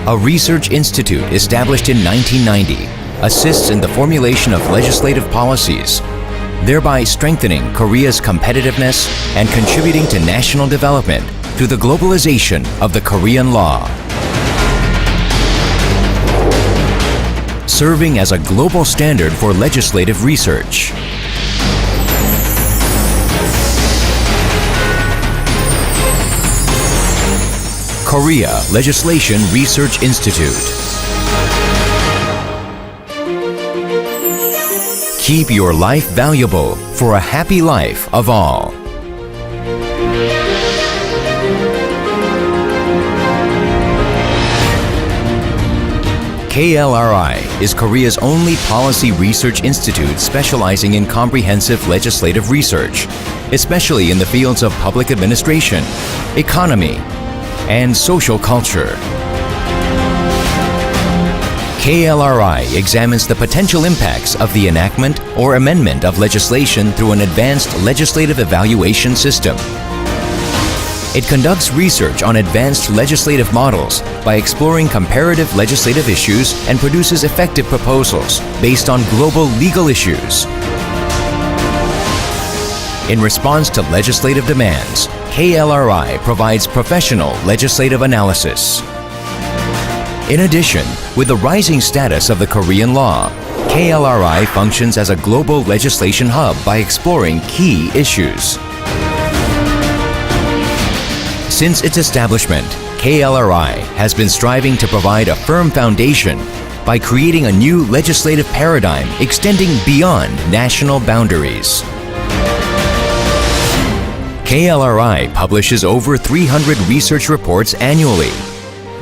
a research institute established in 1990, assists in the formulation of legislative policies, thereby strengthening Korea's competitiveness and contributing to national development through the globalization of the Korean law. Serving as a global standard for legislative research. Korea Legislation Research Institute. Keep your life valuable for a happy life of all. KLRI is Korea's only policy research institute specializing in comprehensive legislative research, especially in the fields of public administration, economy, and social culture. KLRI examines the potential impacts of the enactment or amendment of legislation through an advanced legislative evaluation system. It conducts research on advanced legislative models by exploring comparative legislative issues and produces effective proposals based on global legal issues. In response to legislative demands, KLRI provides professional legislative analysis. In addition, with the rising status of the Korean law, KLRI functions as a global legislation hub by exploring key issues. Since its establishment, KLRI has been striving to provide a firm foundation by creating a new legislative paradigm extending beyond national boundaries. KLRI publishes over 300 research reports annually.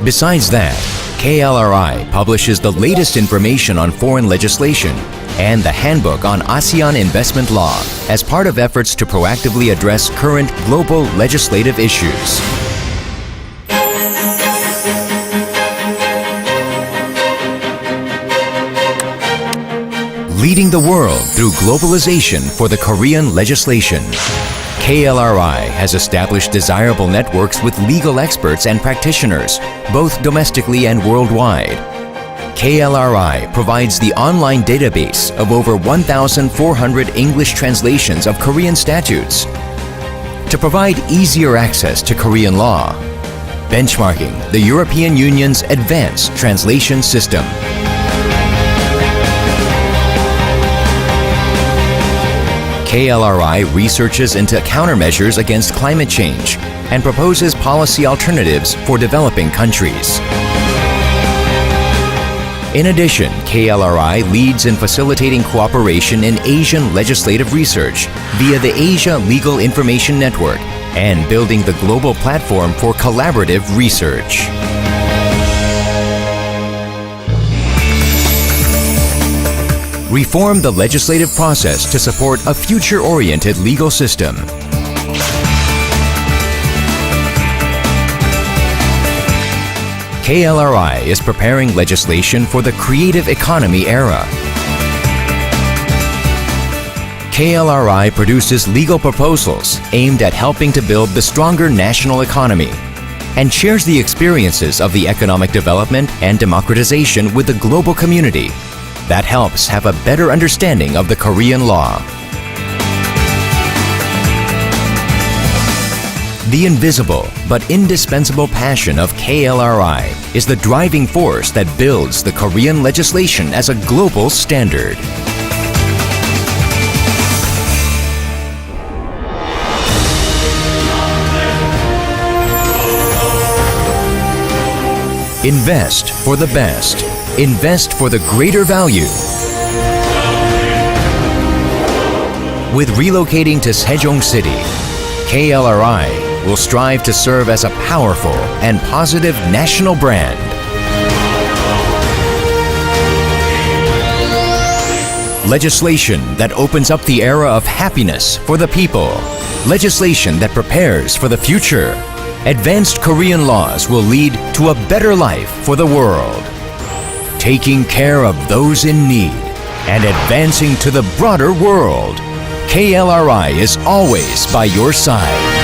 Besides that, KLRI publishes the latest information on foreign legislation and the Handbook on ASEAN Investment Law as part of efforts to proactively address current global legislative issues. Leading the world through globalization for the Korean legislation. KLRI has established desirable networks with legal experts and practitioners, both domestically and worldwide. KLRI provides the online database of over 1,400 English translations of Korean statutes. To provide easier access to Korean law, benchmarking the European Union's advanced translation system. KLRI researches into countermeasures against climate change and proposes policy alternatives for developing countries. In addition, KLRI leads in facilitating cooperation in Asian legislative research via the Asia Legal Information Network and building the global platform for collaborative research. Reform the legislative process to support a future-oriented legal system. KLRI is preparing legislation for the creative economy era. KLRI produces legal proposals aimed at helping to build the stronger national economy and shares the experiences of the economic development and democratization with the global community. That helps have a better understanding of the Korean law. The invisible but indispensable passion of KLRI is the driving force that builds the Korean legislation as a global standard. Invest for the best. Invest for the greater value. With relocating to Sejong City, KLRI will strive to serve as a powerful and positive national brand. Legislation that opens up the era of happiness for the people. Legislation that prepares for the future. Advanced Korean laws will lead to a better life for the world. Taking care of those in need and advancing to the broader world. KLRI is always by your side.